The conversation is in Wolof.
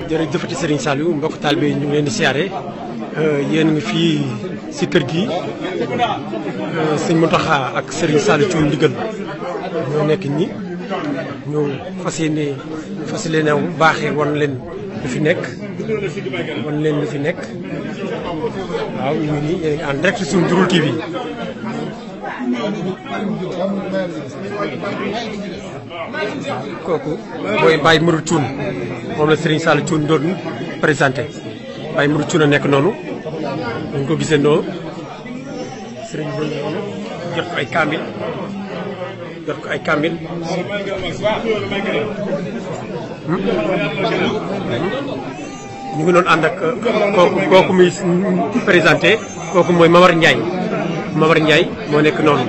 jërëjëfati Serigne Saliou mbokk taalibe yi ñu ngi leen di siyaare yéen ngi fii si kër gi sëñ Mountakha ak Serigne Saliou Thioune ndigal ñoo nekk ñi ñu fas yéene baaxee wan leen lu fi nekk waaw ñu ngi nii yéen ngi en direct sur Ndiouroul TV. kooku mooy Baye Mourou Thioune moom la Serigne Saliou Thioune doon présenté Baye Mourou Thioune a nekk noonu ñu ko gisee noonu Serigne bi jot ko ay kaamil ñu ngi doon ànd ak kooku muy présenté kooku mooy Mamar Ndiaye moo nekk noonu.